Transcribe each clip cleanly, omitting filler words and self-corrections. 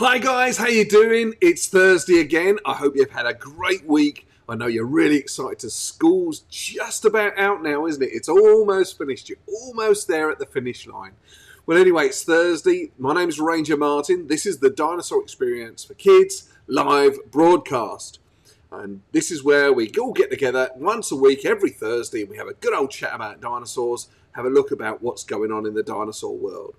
Hi guys, how you doing? It's Thursday again. I hope you've had a great week. I know you're really excited. School's just about out now, isn't it? It's almost finished. You're almost there at the finish line. Well, anyway, it's Thursday. My name's Ranger Martin. This is the Dinosaur Experience for Kids live broadcast. And this is where we all get together once a week, every Thursday, and we have a good old chat about dinosaurs, have a look about what's going on in the dinosaur world.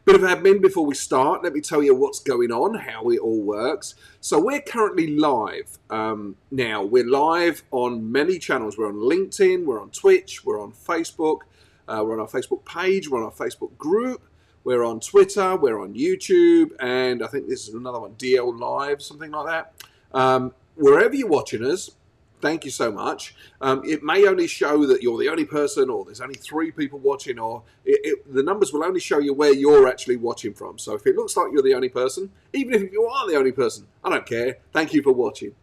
Bit of admin before we start. Let me tell you what's going on, how it all works. So we're currently live now. We're live on many channels. We're on LinkedIn, we're on Twitch, we're on Facebook, we're on our Facebook page, we're on our Facebook group, we're on Twitter, we're on YouTube, and I think this is another one, DL Live, something like that. Wherever you're watching us, thank you so much. It may only show that you're the only person, or there's only 3 people watching, or the numbers will only show you where you're actually watching from. So if it looks like you're the only person, even if you are the only person, I don't care. Thank you for watching.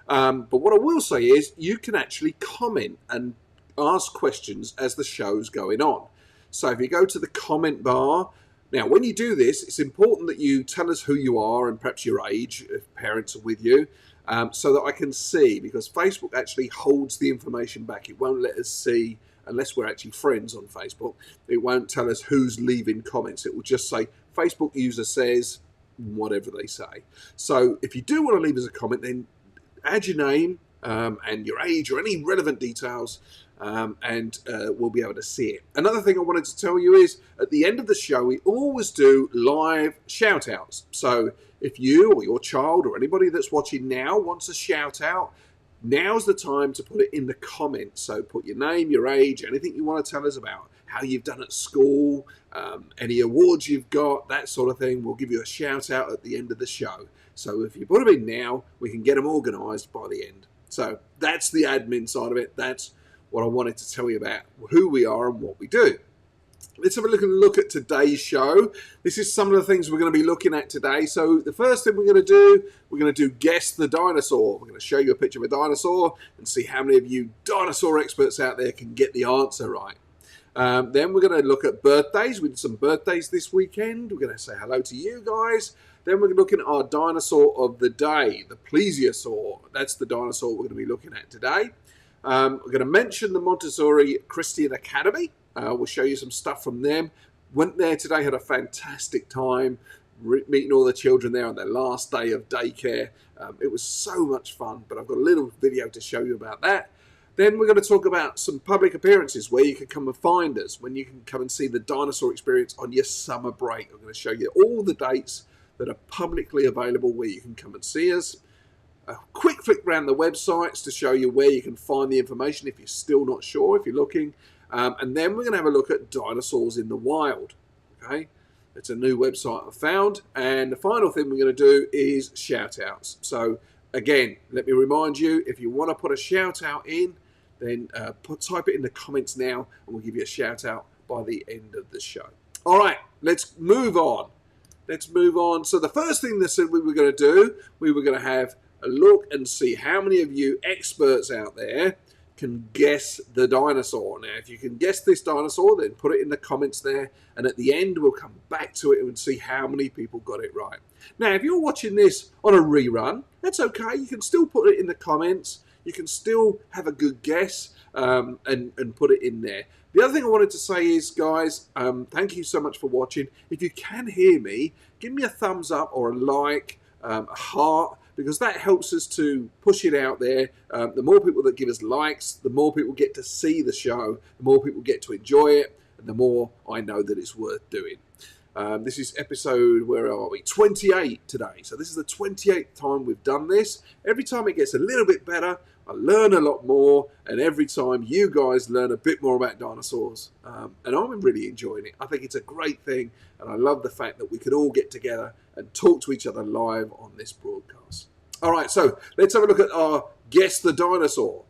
But what I will say is you can actually comment and ask questions as the show's going on. So if you go to the comment bar, now when you do this, it's important that you tell us who you are and perhaps your age, if parents are with you. So that I can see, because Facebook actually holds the information back. It won't let us see, unless we're actually friends on Facebook, it won't tell us who's leaving comments. It will just say, Facebook user says, whatever they say. So if you do want to leave us a comment, then add your name and your age or any relevant details, and we'll be able to see it. Another thing I wanted to tell you is, at the end of the show, we always do live shout outs. So if you or your child or anybody that's watching now wants a shout out, now's the time to put it in the comments. So put your name, your age, anything you want to tell us about, how you've done at school, any awards you've got, that sort of thing. We'll give you a shout out at the end of the show. So if you put them in now, we can get them organised by the end. So that's the admin side of it. That's what I wanted to tell you about who we are and what we do. Let's have a look at today's show. This is some of the things we're going to be looking at today. So the first thing we're going to do Guess the Dinosaur. We're going to show you a picture of a dinosaur and see how many of you dinosaur experts out there can get the answer right. Then we're going to look at birthdays. We did some birthdays this weekend. We're going to say hello to you guys. Then we're looking at our dinosaur of the day, the Plesiosaur. That's the dinosaur we're going to be looking at today. We're going to mention the Montessori Christian Academy. We'll show you some stuff from them. Went there today, had a fantastic time meeting all the children there on their last day of daycare. It was so much fun, but I've got a little video to show you about that. Then we're going to talk about some public appearances, where you can come and find us, when you can come and see the Dinosaur Experience on your summer break. I'm going to show you all the dates that are publicly available where you can come and see us. A quick flick around the websites to show you where you can find the information if you're still not sure, if you're looking. And then we're going to have a look at dinosaurs in the wild. Okay, it's a new website I found. And the final thing we're going to do is shout outs. So again, let me remind you, if you want to put a shout out in, then type it in the comments now, and we'll give you a shout out by the end of the show. All right, let's move on. So the first thing that said we were going to do, we were going to have a look and see how many of you experts out there can guess the dinosaur. Now, if you can guess this dinosaur, then put it in the comments there, and at the end we'll come back to it and see how many people got it right. Now, if you're watching this on a rerun, that's okay. You can still put it in the comments. You can still have a good guess and put it in there. The other thing I wanted to say is, guys, thank you so much for watching. If you can hear me, give me a thumbs up or a like, a heart, because that helps us to push it out there. The more people that give us likes, the more people get to see the show, the more people get to enjoy it, and the more I know that it's worth doing. This is episode, where are we? 28 today. So this is the 28th time we've done this. Every time it gets a little bit better, I learn a lot more, and every time you guys learn a bit more about dinosaurs. And I'm really enjoying it. I think it's a great thing, and I love the fact that we could all get together and talk to each other live on this broadcast. All right, so let's have a look at our Guess the Dinosaur.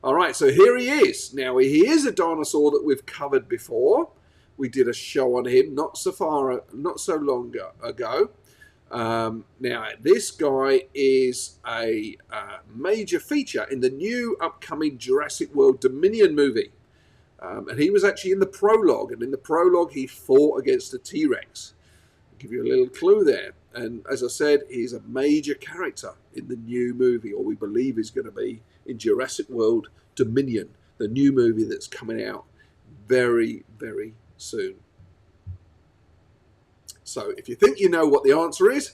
All right, so here he is. Now, he is a dinosaur that we've covered before. We did a show on him not so long ago. Now, this guy is a major feature in the new upcoming Jurassic World Dominion movie. And he was actually in the prologue. And in the prologue, he fought against a T-Rex. I'll give you a little clue there. And as I said, he's a major character in the new movie, or we believe he's going to be, in Jurassic World Dominion, the new movie that's coming out very, very soon. So if you think you know what the answer is,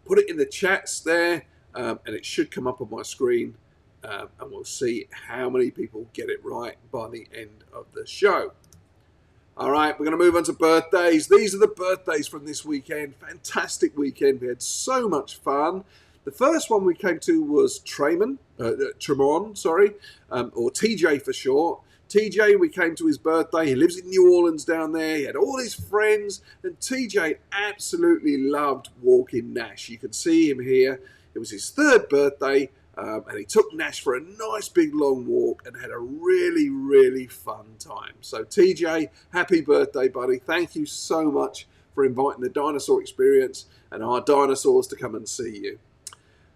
put it in the chats there, and it should come up on my screen, and we'll see how many people get it right by the end of the show. All right, we're going to move on to birthdays. These are the birthdays from this weekend. Fantastic weekend. We had so much fun. The first one we came to was Tremon, or TJ for short. TJ, we came to his birthday. He lives in New Orleans down there. He had all his friends, and TJ absolutely loved walking Nash. You can see him here. It was his third birthday, and he took Nash for a nice big long walk and had a really, really fun time. So TJ, happy birthday, buddy. Thank you so much for inviting the Dinosaur Experience and our dinosaurs to come and see you.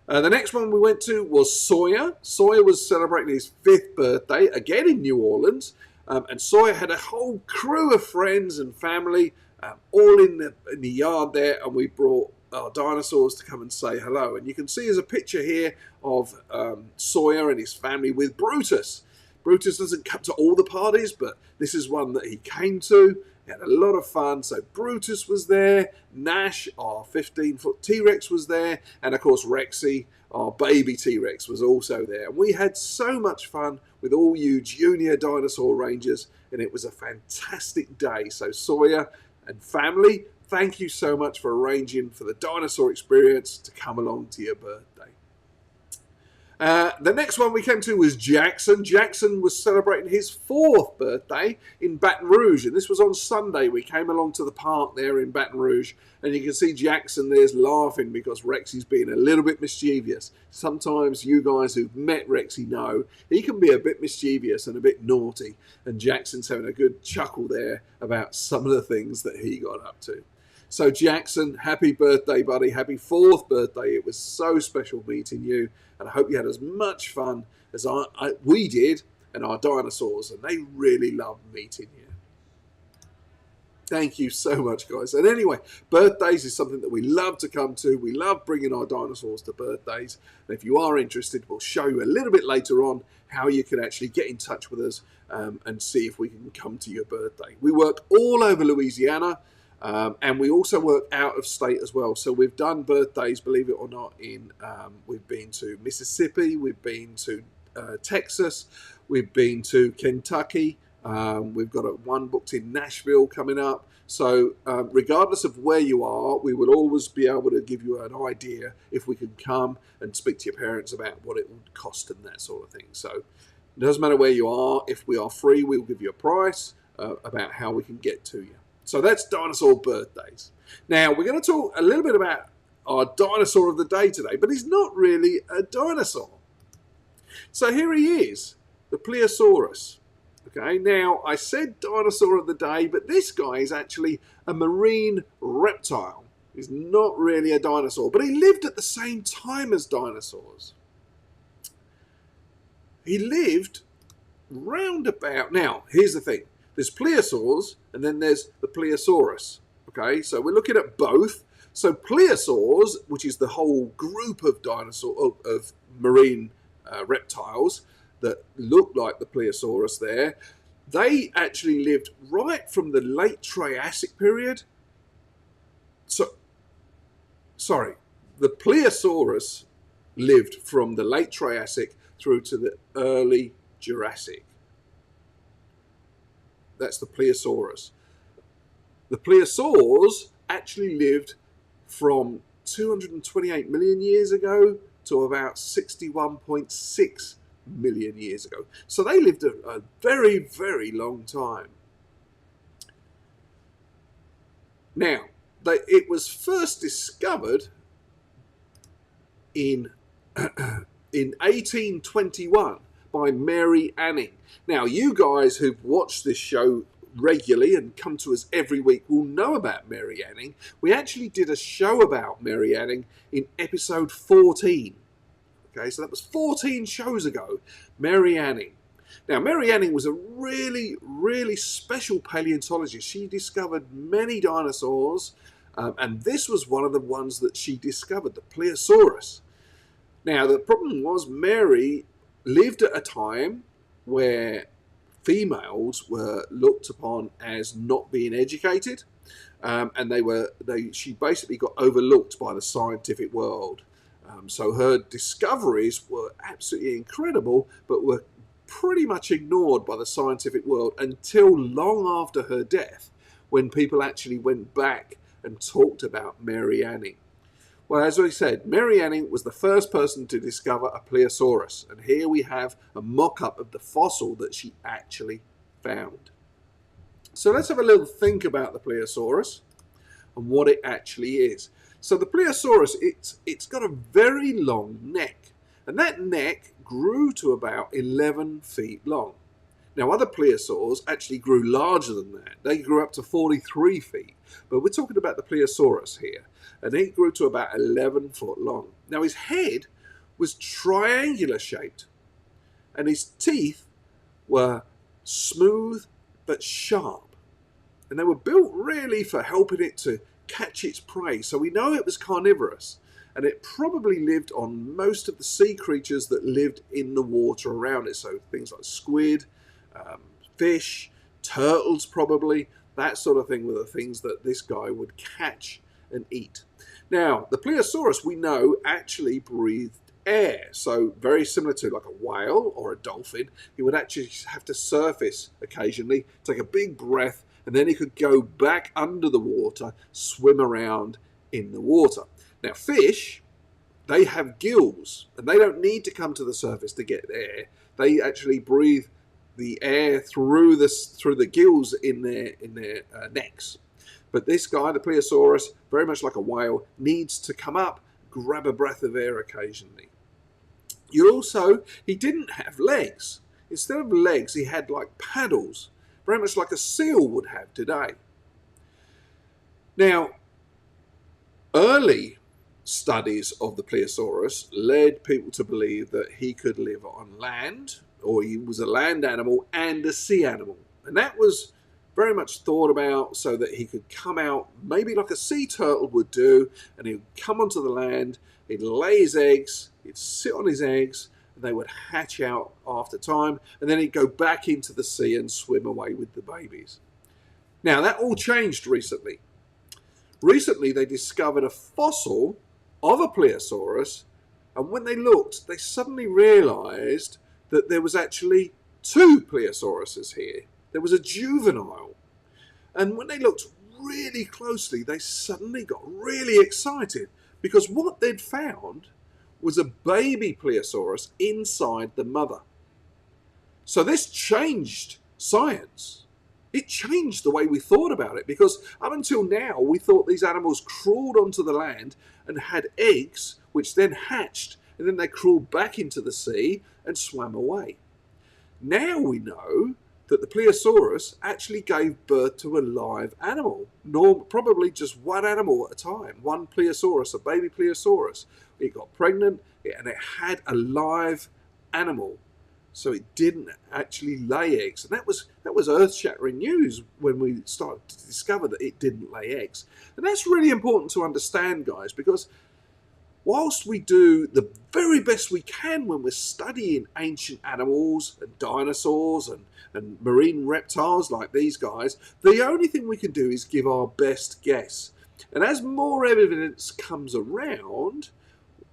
The next one we went to was Sawyer. Sawyer was celebrating his 5th birthday, again in New Orleans. And Sawyer had a whole crew of friends and family all in the yard there, and we brought our dinosaurs to come and say hello. And you can see there's a picture here of Sawyer and his family with Brutus. Brutus doesn't come to all the parties, but this is one that he came to. He had a lot of fun. So Brutus was there, Nash, our 15-foot T-Rex, was there, and of course Rexy, our baby T-Rex, was also there. And we had so much fun with all you junior dinosaur rangers, and it was a fantastic day. So Sawyer and family, thank you so much for arranging for the Dinosaur Experience to come along to your birthday. The next one we came to was Jackson. Jackson was celebrating his 4th birthday in Baton Rouge, and this was on Sunday. We came along to the park there in Baton Rouge, and you can see Jackson there's laughing because Rexy's being a little bit mischievous. Sometimes you guys who've met Rexy know he can be a bit mischievous and a bit naughty, and Jackson's having a good chuckle there about some of the things that he got up to. So Jackson, happy birthday, buddy. Happy 4th birthday. It was so special meeting you, and I hope you had as much fun as we did and our dinosaurs, and they really loved meeting you. Thank you so much, guys. And anyway, birthdays is something that we love to come to. We love bringing our dinosaurs to birthdays. And if you are interested, we'll show you a little bit later on how you can actually get in touch with us and see if we can come to your birthday. We work all over Louisiana. And we also work out of state as well. So we've done birthdays, believe it or not, we've been to Mississippi, we've been to Texas, we've been to Kentucky, we've got one booked in Nashville coming up. So regardless of where you are, we will always be able to give you an idea if we can come and speak to your parents about what it would cost and that sort of thing. So it doesn't matter where you are. If we are free, we'll give you a price about how we can get to you. So that's dinosaur birthdays. Now, we're going to talk a little bit about our dinosaur of the day today, but he's not really a dinosaur. So here he is, the Plesiosaurus. Okay, now I said dinosaur of the day, but this guy is actually a marine reptile. He's not really a dinosaur, but he lived at the same time as dinosaurs. He lived round about... Now, here's the thing. There's plesiosaurs, and then there's the Plesiosaurus. Okay, so we're looking at both. So plesiosaurs, which is the whole group of of marine reptiles that look like the Plesiosaurus there, they actually lived right from the late Triassic period. Sorry, the Plesiosaurus lived from the late Triassic through to the early Jurassic. That's the Plesiosaurus. The plesiosaurs actually lived from 228 million years ago to about 61.6 million years ago. So they lived a very, very long time. Now, it was first discovered in 1821 by Mary Anning. Now, you guys who've watched this show regularly and come to us every week will know about Mary Anning. We actually did a show about Mary Anning in episode 14. Okay, so that was 14 shows ago, Mary Anning. Now, Mary Anning was a really, really special paleontologist. She discovered many dinosaurs And this was one of the ones that she discovered, the Plesiosaurus. Now, the problem was Mary lived at a time where females were looked upon as not being educated, and she basically got overlooked by the scientific world. So her discoveries were absolutely incredible, but were pretty much ignored by the scientific world until long after her death, when people actually went back and talked about Mary Anning. Well, as I said, Mary Anning was the first person to discover a Plesiosaurus, and here we have a mock-up of the fossil that she actually found. So let's have a little think about the Plesiosaurus and what it actually is. So the Plesiosaurus, it's got a very long neck, and that neck grew to about 11 feet long. Now, other plesiosaurs actually grew larger than that. They grew up to 43 feet, but we're talking about the Plesiosaurus here, and it grew to about 11 foot long. Now, his head was triangular shaped, and his teeth were smooth but sharp, and they were built really for helping it to catch its prey. So we know it was carnivorous, and it probably lived on most of the sea creatures that lived in the water around it. So things like squid, fish, turtles probably, that sort of thing were the things that this guy would catch and eat. Now, the Plesiosaurus, we know, actually breathed air. So very similar to like a whale or a dolphin, he would actually have to surface occasionally, take a big breath, and then he could go back under the water, swim around in the water. Now, fish, they have gills, and they don't need to come to the surface to get air. They actually breathe the air through the gills in their necks. But this guy, the Plesiosaurus, very much like a whale, needs to come up, grab a breath of air occasionally. He didn't have legs. Instead of legs, he had like paddles, very much like a seal would have today. Now, early studies of the Plesiosaurus led people to believe that he could live on land, or he was a land animal and a sea animal. And that was very much thought about so that he could come out maybe like a sea turtle would do, and he would come onto the land, he'd lay his eggs, he'd sit on his eggs, and they would hatch out after time, and then he'd go back into the sea and swim away with the babies. Now, that all changed recently. Recently, they discovered a fossil of a Plesiosaurus, and when they looked, they suddenly realized that there was actually two Plesiosauruses here. There was a juvenile. And when they looked really closely, they suddenly got really excited, because what they'd found was a baby Plesiosaurus inside the mother. So this changed science. It changed the way we thought about it, because up until now, we thought these animals crawled onto the land and had eggs, which then hatched, and then they crawled back into the sea and swam away. Now we know that the Plesiosaurus actually gave birth to a live animal, probably just one animal at a time, one Plesiosaurus, a baby Plesiosaurus. It got pregnant and it had a live animal. So it didn't actually lay eggs. And that was earth-shattering news when we started to discover that it didn't lay eggs. And that's really important to understand, guys, because whilst we do the very best we can when we're studying ancient animals and dinosaurs and marine reptiles like these guys, the only thing we can do is give our best guess. And as more evidence comes around,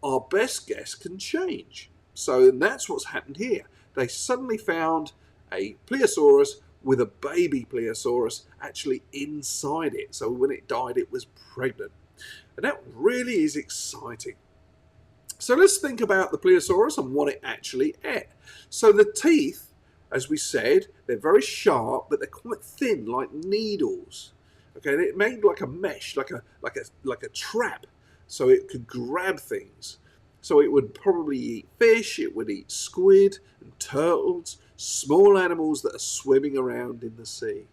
our best guess can change. So that's what's happened here. They suddenly found a Plesiosaurus with a baby Plesiosaurus actually inside it. So when it died, it was pregnant. And that really is exciting. So let's think about the Plesiosaurus and what it actually ate. So the teeth, as we said, they're very sharp, but they're quite thin, like needles. Okay, and it made like a mesh, like a trap, so it could grab things. So it would probably eat fish, it would eat squid and turtles, small animals that are swimming around in the sea.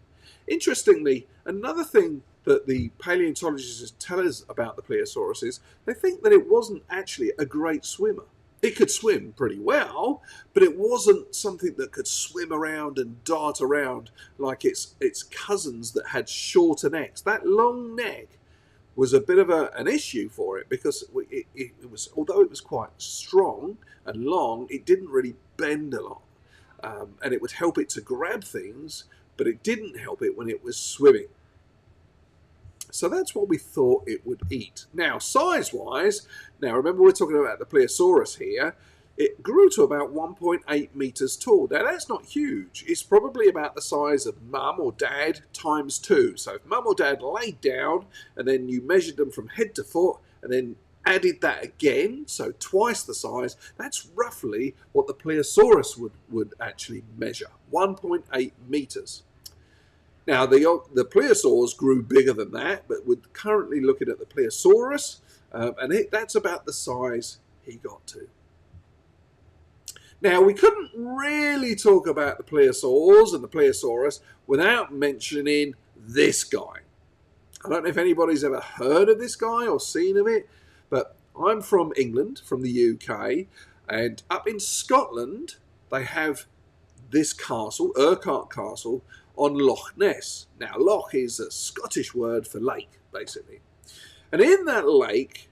Interestingly, another thing that the paleontologists tell us about the Plesiosaurus is they think that it wasn't actually a great swimmer. It could swim pretty well, but it wasn't something that could swim around and dart around like its cousins that had shorter necks. That long neck was a bit of an issue for it, because it was, although it was quite strong and long, it didn't really bend a lot. And it would help it to grab things, but it didn't help it when it was swimming. So that's what we thought it would eat. Now, size-wise, now remember we're talking about the Plesiosaurus here, it grew to about 1.8 meters tall. Now, that's not huge. It's probably about the size of mum or dad times 2. So if mum or dad laid down and then you measured them from head to foot and then added that again, so twice the size, that's roughly what the Plesiosaurus would actually measure, 1.8 meters. Now, the plesiosaurs grew bigger than that, but we're currently looking at the Plesiosaurus, and that's about the size he got to. Now, we couldn't really talk about the plesiosaurs and the Plesiosaurus without mentioning this guy. I don't know if anybody's ever heard of this guy or seen of it, but I'm from England, from the UK, and up in Scotland, they have this castle, Urquhart Castle, on Loch Ness. Now, loch is a Scottish word for lake, basically. And in that lake,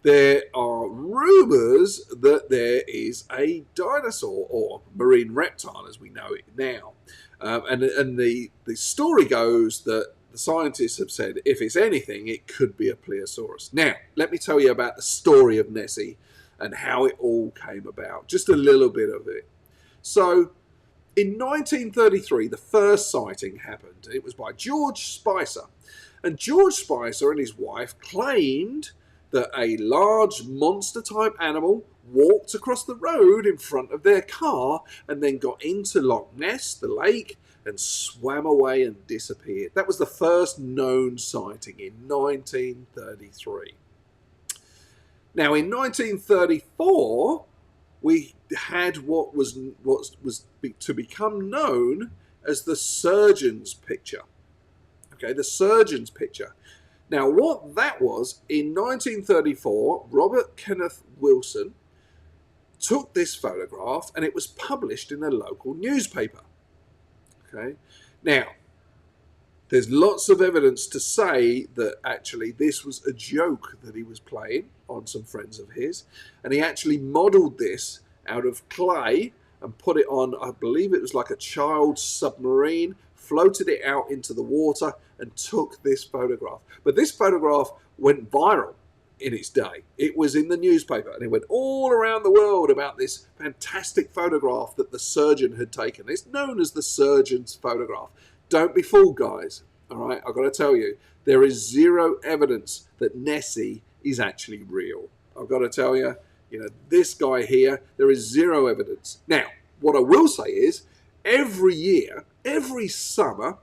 there are rumours that there is a dinosaur, or marine reptile as we know it now. And the story goes that the scientists have said, if it's anything, it could be a Plesiosaurus. Now, let me tell you about the story of Nessie and how it all came about. Just a little bit of it. So, in 1933, the first sighting happened. It was by George Spicer. And George Spicer and his wife claimed that a large monster-type animal walked across the road in front of their car and then got into Loch Ness, the lake, and swam away and disappeared. That was the first known sighting in 1933. Now, in 1934, we had what was to become known as the surgeon's picture. Okay, the surgeon's picture. Now, what that was, in 1934, Robert Kenneth Wilson took this photograph and it was published in a local newspaper. Okay, now, there's lots of evidence to say that actually this was a joke that he was playing on some friends of his, and he actually modelled this out of clay and put it on, I believe it was like a child's submarine, floated it out into the water and took this photograph. But this photograph went viral in its day. It was in the newspaper and it went all around the world about this fantastic photograph that the surgeon had taken. It's known as the surgeon's photograph. Don't be fooled, guys. All right, I've got to tell you, there is zero evidence that Nessie is actually real. I've got to tell you, this guy here, there is zero evidence. Now, what I will say is, every year, every summer,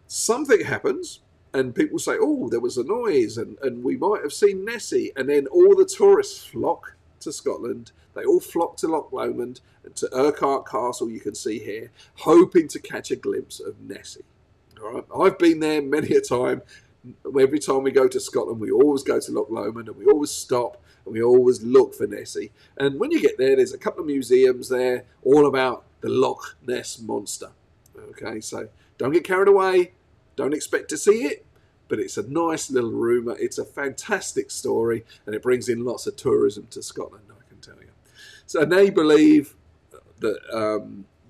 something happens and people say, oh, there was a noise and we might have seen Nessie. And then all the tourists flock to Scotland. They all flock to Loch Lomond and to Urquhart Castle, you can see here, hoping to catch a glimpse of Nessie. All right, I've been there many a time. Every time we go to Scotland, we always go to Loch Lomond and we always stop and we always look for Nessie. And when you get there, there's a couple of museums there all about the Loch Ness monster. Okay, so don't get carried away. Don't expect to see it, but it's a nice little rumour. It's a fantastic story and it brings in lots of tourism to Scotland, I can tell you. So they believe that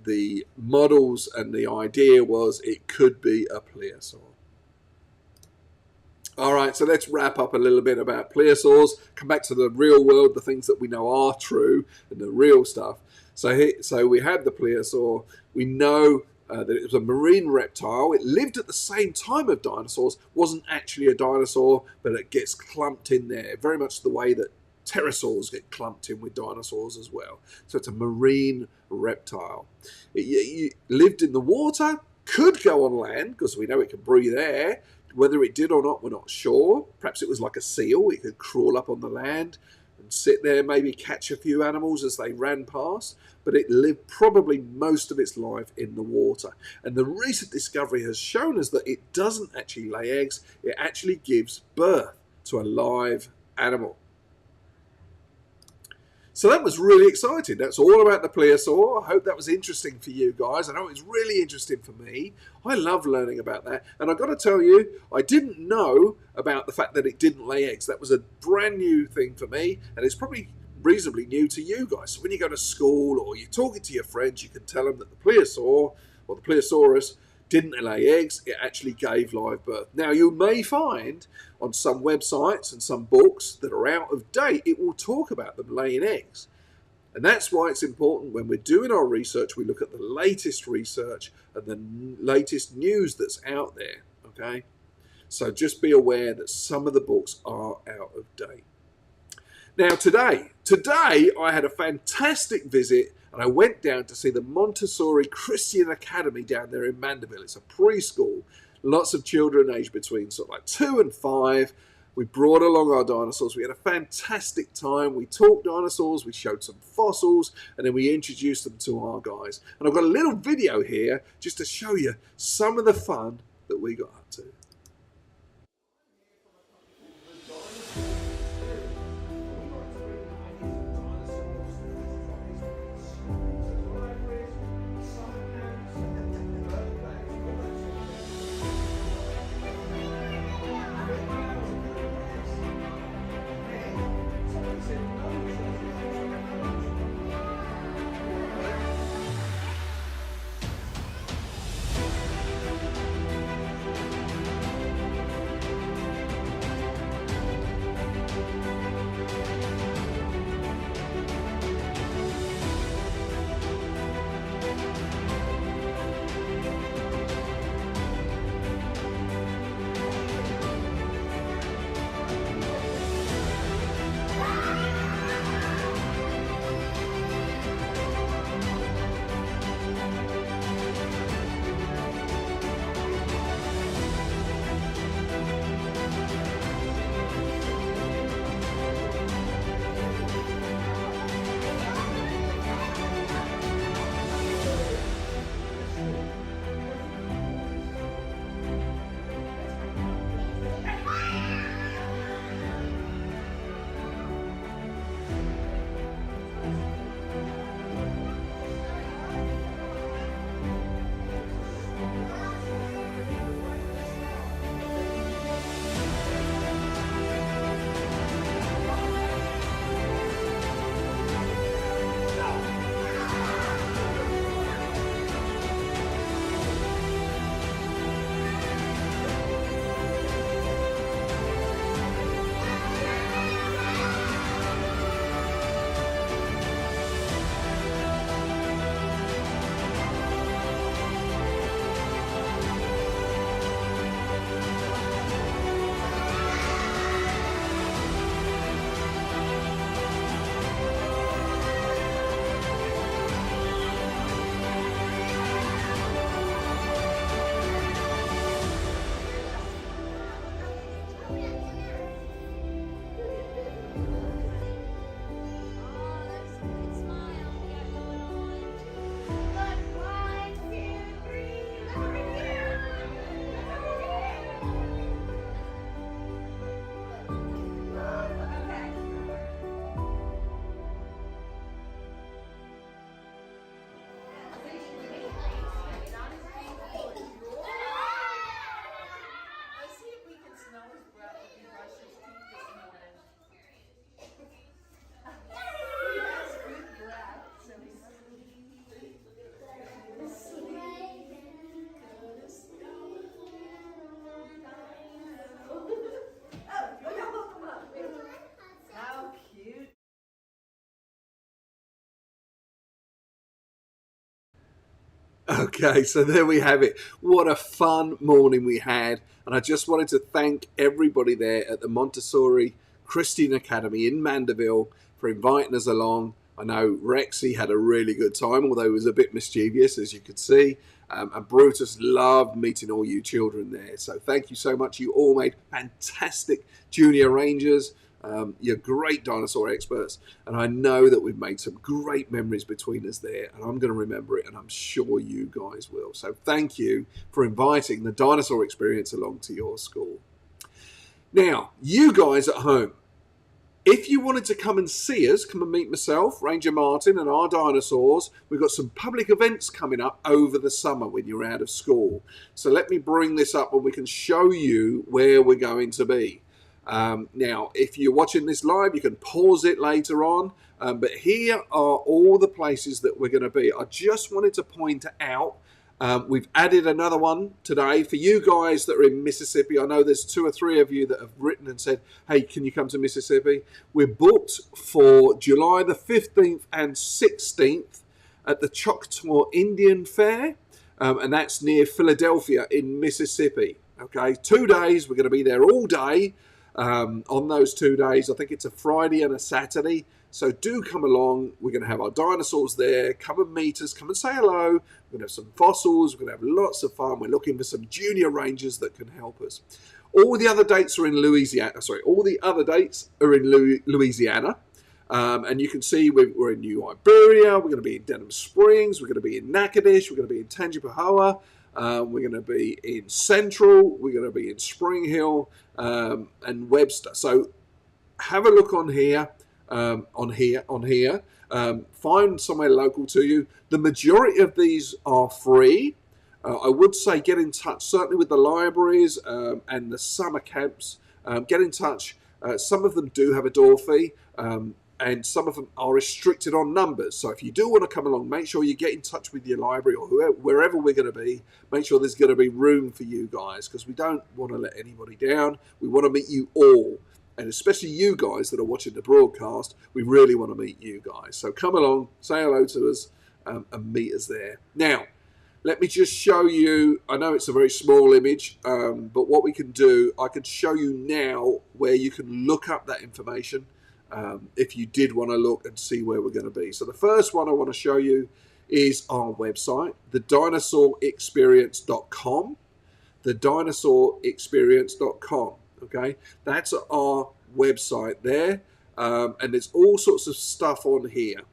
the models and the idea was it could be a plesiosaur. All right, so let's wrap up a little bit about plesiosaurs, come back to the real world, the things that we know are true and the real stuff. So we had the plesiosaur. We know that it was a marine reptile. It lived at the same time of dinosaurs, wasn't actually a dinosaur, but it gets clumped in there, very much the way that pterosaurs get clumped in with dinosaurs as well. So it's a marine reptile. It lived in the water, could go on land, because we know it can breathe air. Whether it did or not, we're not sure. Perhaps it was like a seal. It could crawl up on the land and sit there, maybe catch a few animals as they ran past. But it lived probably most of its life in the water. And the recent discovery has shown us that it doesn't actually lay eggs. It actually gives birth to a live animal. So that was really exciting. That's all about the plesiosaur. I hope that was interesting for you guys. I know it was really interesting for me. I love learning about that. And I've got to tell you, I didn't know about the fact that it didn't lay eggs. That was a brand new thing for me, and it's probably reasonably new to you guys. So when you go to school or you're talking to your friends, you can tell them that the plesiosaur or the plesiosaurus didn't lay eggs, it actually gave live birth. Now, you may find on some websites and some books that are out of date, it will talk about them laying eggs. And that's why it's important when we're doing our research, we look at the latest research and the latest news that's out there, okay? So just be aware that some of the books are out of date. Now, today I had a fantastic visit, and I went down to see the Montessori Christian Academy down there in Mandeville. It's a preschool. Lots of children aged between sort of like 2 and 5. We brought along our dinosaurs. We had a fantastic time. We talked dinosaurs, we showed some fossils, and then we introduced them to our guys. And I've got a little video here just to show you some of the fun that we got up to. Okay, so there we have it. What a fun morning we had. And I just wanted to thank everybody there at the Montessori Christian Academy in Mandeville for inviting us along. I know Rexy had a really good time, although he was a bit mischievous, as you could see. And Brutus loved meeting all you children there. So thank you so much. You all made fantastic junior rangers. You're great dinosaur experts, and I know that we've made some great memories between us there, and I'm going to remember it, and I'm sure you guys will. So thank you for inviting the dinosaur experience along to your school. Now, you guys at home, If you wanted to come and see us, come and meet myself, Ranger Martin, and our dinosaurs, we've got some public events coming up over the summer when you're out of school. So let me bring this up and we can show you where we're going to be. Now, if you're watching this live, you can pause it later on. But here are all the places that we're going to be. I just wanted to point out, we've added another one today for you guys that are in Mississippi. I know there's 2 or 3 of you that have written and said, hey, can you come to Mississippi? We're booked for July the 15th and 16th at the Choctaw Indian Fair, and that's near Philadelphia in Mississippi. Okay, 2 days. We're going to be there all day. On those 2 days, I think it's a Friday and a Saturday. So do come along. We're going to have our dinosaurs there. Come and meet us. Come and say hello. We're going to have some fossils. We're going to have lots of fun. We're looking for some junior rangers that can help us. All the other dates are in Louisiana. Sorry, all the other dates are in Louisiana. And you can see we're in New Iberia. We're going to be in Denham Springs. We're going to be in Natchitoches. We're going to be in Tangipahoa. We're going to be in Central. We're going to be in Spring Hill and Webster. So have a look on here. Find somewhere local to you. The majority of these are free. I would say get in touch, certainly with the libraries and the summer camps. Get in touch. Some of them do have a door fee, and some of them are restricted on numbers. So if you do want to come along, make sure you get in touch with your library or wherever we're going to be. Make sure there's going to be room for you guys, because we don't want to let anybody down. We want to meet you all. And especially you guys that are watching the broadcast, we really want to meet you guys. So come along, say hello to us, and meet us there. Now, let me just show you, I know it's a very small image, but what we can do, I can show you now where you can look up that information if you did want to look and see where we're going to be. So the first one I want to show you is our website, thedinosaurexperience.com, thedinosaurexperience.com. Okay, that's our website there, and there's all sorts of stuff on here.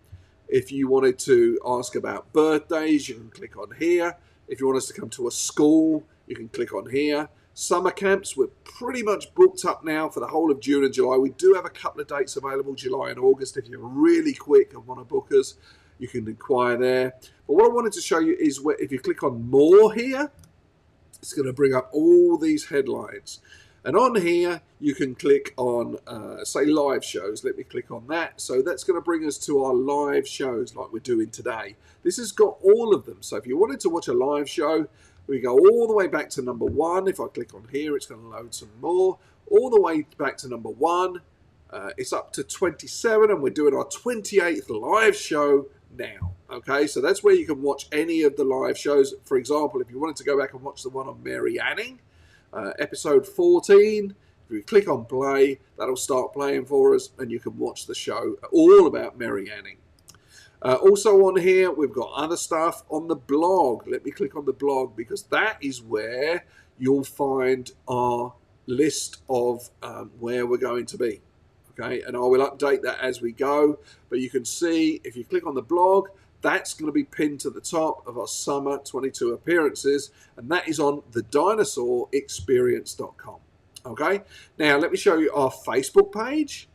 If you wanted to ask about birthdays, you can click on here. If you want us to come to a school, you can click on here. Summer camps, we're pretty much booked up now for the whole of June and July. We do have a couple of dates available, July and August. If you're really quick and want to book us, you can inquire there. But what I wanted to show you is where, if you click on more here, it's going to bring up all these headlines. And on here, you can click on, say, live shows. Let me click on that. So that's going to bring us to our live shows like we're doing today. This has got all of them. So if you wanted to watch a live show, we go all the way back to number 1. If I click on here, it's going to load some more. All the way back to number 1. It's up to 27, and we're doing our 28th live show now. Okay, so that's where you can watch any of the live shows. For example, if you wanted to go back and watch the one on Mary Anning, episode 14, if you click on play, that'll start playing for us, and you can watch the show all about Mary Anning. Also on here, we've got other stuff on the blog. Let me click on the blog, because that is where you'll find our list of where we're going to be. Okay, and I will update that as we go, but you can see if you click on the blog, that's going to be pinned to the top of our summer 22 appearances, and that is on thedinosaurexperience.com. Okay, now let me show you our Facebook page.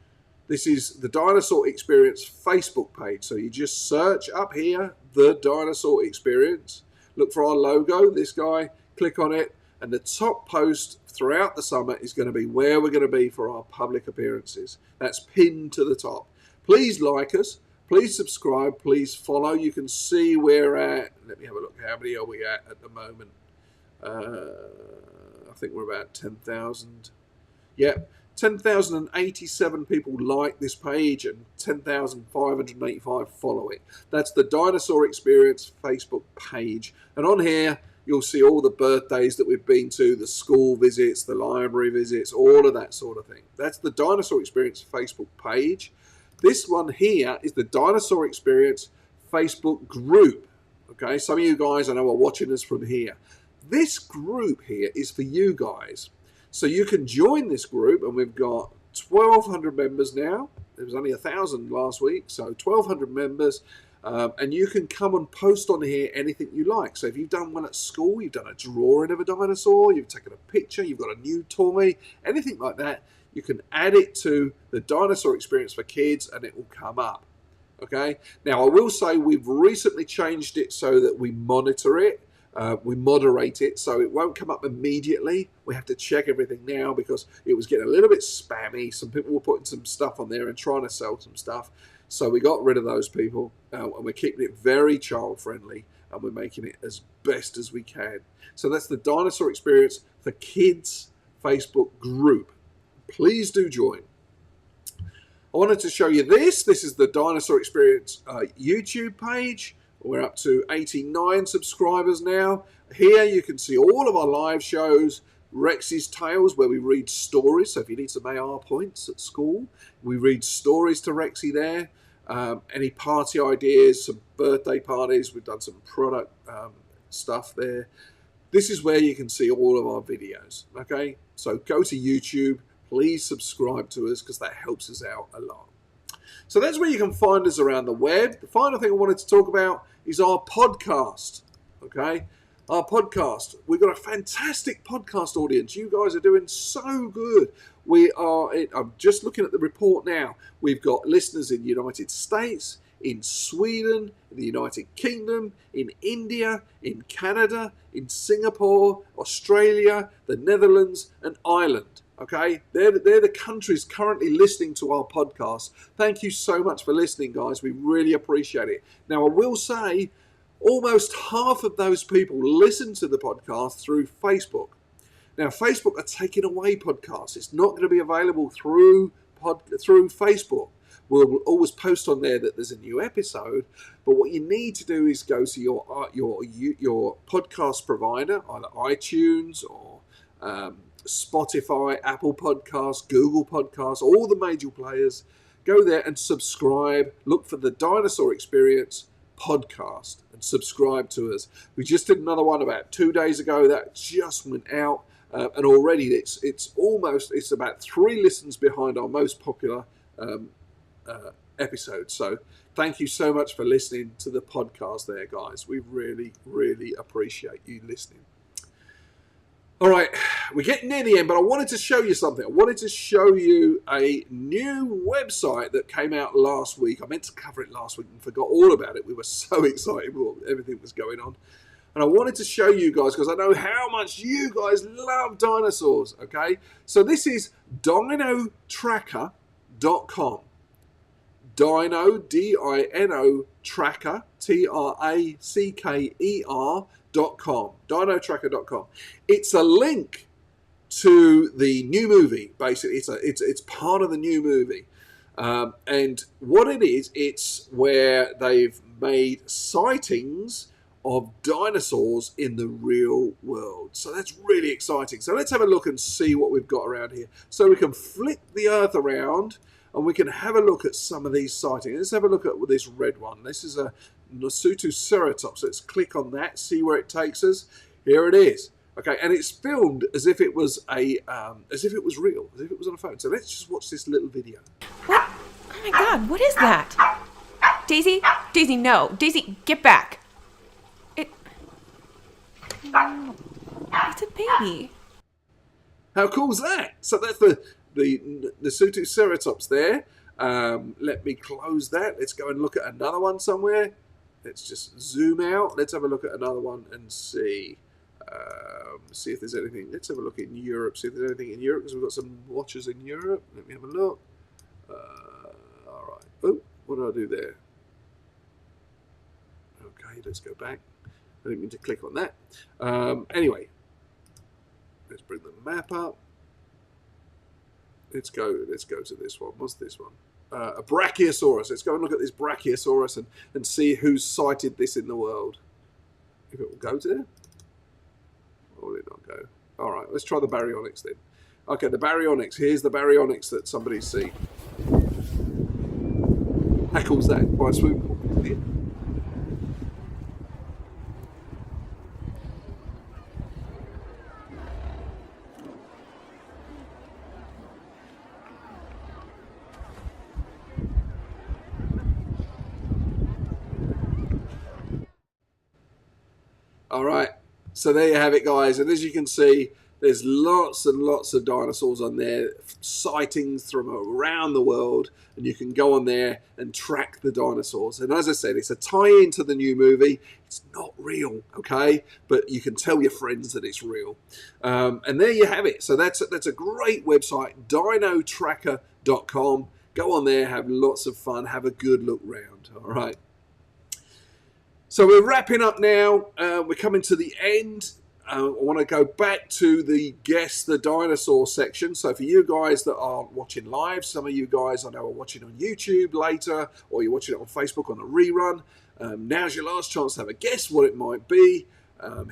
This is the Dinosaur Experience Facebook page. So you just search up here, The Dinosaur Experience. Look for our logo, this guy, click on it, and the top post throughout the summer is going to be where we're going to be for our public appearances. That's pinned to the top. Please like us. Please subscribe, please follow. You can see where we're at. Let me have a look. How many are we at the moment? I think we're about 10,000. Yep, 10,087 people like this page and 10,585 follow it. That's the Dinosaur Experience Facebook page. And on here, you'll see all the birthdays that we've been to, the school visits, the library visits, all of that sort of thing. That's the Dinosaur Experience Facebook page. This one here is the Dinosaur Experience Facebook group. Okay, some of you guys I know are watching us from here. This group here is for you guys. So you can join this group, and we've got 1,200 members now. There was only 1,000 last week, so 1,200 members. And you can come and post on here anything you like. So if you've done one at school, you've done a drawing of a dinosaur, you've taken a picture, you've got a new toy, anything like that, you can add it to the Dinosaur Experience for Kids and it will come up. Okay, now I will say we've recently changed it so that we monitor it, we moderate it, so it won't come up immediately. We have to check everything now because it was getting a little bit spammy. Some people were putting some stuff on there and trying to sell some stuff, so we got rid of those people, and we're keeping it very child friendly, and we're making it as best as we can. So that's the Dinosaur Experience for Kids Facebook group. Please do join. I wanted to show you this. This is the Dinosaur Experience YouTube page. We're up to 89 subscribers now. Here you can see all of our live shows, Rexy's Tales, where we read stories. So if you need some AR points at school, we read stories to Rexy there. Any party ideas, some birthday parties. We've done some product stuff there. This is where you can see all of our videos. Okay, so go to YouTube. Please subscribe to us because that helps us out a lot. So that's where you can find us around the web. The final thing I wanted to talk about is our podcast. Okay, our podcast. We've got a fantastic podcast audience. You guys are doing so good. We are. I'm just looking at the report now. We've got listeners in the United States, in Sweden, in the United Kingdom, in India, in Canada, in Singapore, Australia, the Netherlands, and Ireland. Okay, they're the countries currently listening to our podcast. Thank you so much for listening, guys. We really appreciate it. Now, I will say almost half of those people listen to the podcast through Facebook. Now, Facebook are taking away podcasts. It's not going to be available through Facebook. We'll always post on there that there's a new episode, but what you need to do is go to your podcast provider, either iTunes or Spotify, Apple Podcasts, Google Podcasts, all the major players. Go there and subscribe. Look for the Dinosaur Experience podcast and subscribe to us. We just did another one about 2 days ago that just went out, and already it's about 3 listens behind our most popular episode. So thank you so much for listening to the podcast there, guys. We really, really appreciate you listening. All right, we're getting near the end, but I wanted to show you something. I wanted to show you a new website that came out last week. I meant to cover it last week and forgot all about it. We were so excited with everything was going on. And I wanted to show you guys because I know how much you guys love dinosaurs, okay? So this is dinotracker.com. Dino, D-I-N-O, Tracker, T-R-A-C-K-E-R.com. Dinotracker.com. It's a link to the new movie, basically. It's part of the new movie. And what it is, it's where they've made sightings of dinosaurs in the real world. So that's really exciting. So let's have a look and see what we've got around here. So we can flip the earth around and we can have a look at some of these sightings. Let's have a look at this red one. This is a Plesiosaur. Let's click on that, see where it takes us. Here it is. Okay, and it's filmed as if it was real, as if it was on a phone. So let's just watch this little video. What? Oh my God, what is that? Daisy? Daisy, no. Daisy, get back. It's a baby. How cool is that? So that's the Plesiosaur there. Let me close that. Let's go and look at another one somewhere. Let's just zoom out. Let's have a look at another one and see if there's anything. Let's have a look in Europe. See if there's anything in Europe because we've got some watchers in Europe. Let me have a look. All right. Oh, what did I do there? Okay, let's go back. I didn't mean to click on that. Anyway, let's bring the map up. Let's go to this one. What's this one? A Brachiosaurus. Let's go and look at this Brachiosaurus and see who's sighted this in the world. If it will go there. Or will it not go? All right, let's try the Baryonyx then. Okay, the Baryonyx. Here's the Baryonyx that somebody's seen. How cool's that? By a swoop pool. Yeah. All right, so there you have it, guys. And as you can see, There's lots and lots of dinosaurs on there, sightings from around the world, and you can go on there and track the dinosaurs. And as I said, it's a tie-in to the new movie. It's not real, okay? But you can tell your friends that it's real. And there you have it. So that's a great website, dinotracker.com. Go on there, have lots of fun, have a good look round, all right? So we're wrapping up now. We're coming to the end. I want to go back to the Guess the Dinosaur section. So for you guys that aren't watching live, some of you guys I know are watching on YouTube later, or you're watching it on Facebook on a rerun. Now's your last chance to have a guess what it might be.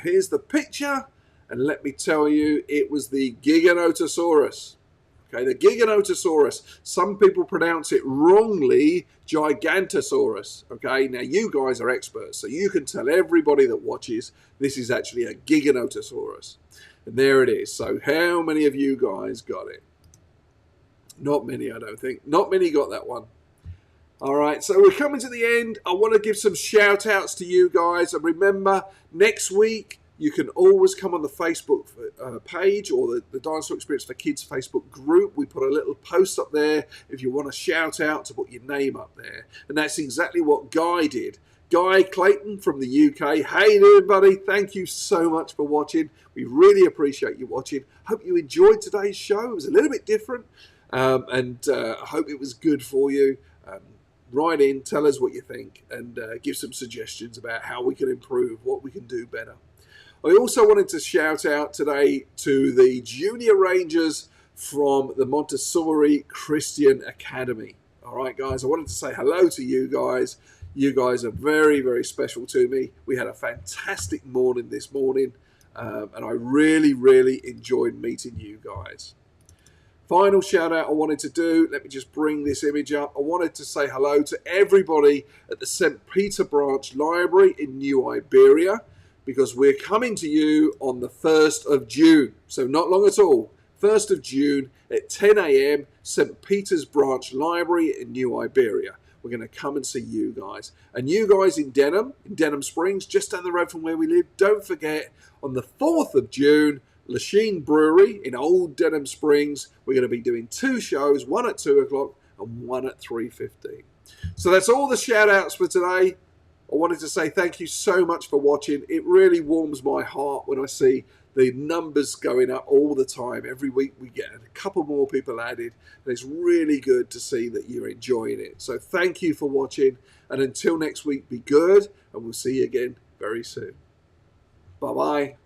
Here's the picture, and let me tell you, it was the Giganotosaurus. Okay, the Giganotosaurus. Some people pronounce it wrongly, Gigantosaurus. Okay, now you guys are experts, so you can tell everybody that watches this is actually a Giganotosaurus. And there it is. So how many of you guys got it? Not many, I don't think. Not many got that one. All right, so we're coming to the end. I want to give some shout outs to you guys. And remember, next week, you can always come on the Facebook page or the Dinosaur Experience for Kids Facebook group. We put a little post up there if you want to shout out to put your name up there. And that's exactly what Guy did. Guy Clayton from the UK. Hey there, buddy. Thank you so much for watching. We really appreciate you watching. Hope you enjoyed today's show. It was a little bit different. And I hope it was good for you. Write in, tell us what you think, and give some suggestions about how we can improve, what we can do better. I also wanted to shout out today to the Junior Rangers from the Montessori Christian Academy. All right, guys, I wanted to say hello to you guys. You guys are very, very special to me. We had a fantastic morning this morning, and I really, really enjoyed meeting you guys. Final shout out I wanted to do, let me just bring this image up. I wanted to say hello to everybody at the St. Peter Branch Library in New Iberia, because we're coming to you on the 1st of June. So not long at all. 1st of June at 10 a.m. St. Peter's Branch Library in New Iberia. We're going to come and see you guys. And you guys in Denham Springs, just down the road from where we live, don't forget, on the 4th of June, Lachine Brewery in Old Denham Springs, we're going to be doing 2 shows, one at 2 o'clock and one at 3:15. So that's all the shout outs for today. I wanted to say thank you so much for watching. It really warms my heart when I see the numbers going up all the time. Every week we get a couple more people added, and it's really good to see that you're enjoying it. So thank you for watching, and until next week, be good, and we'll see you again very soon. Bye-bye.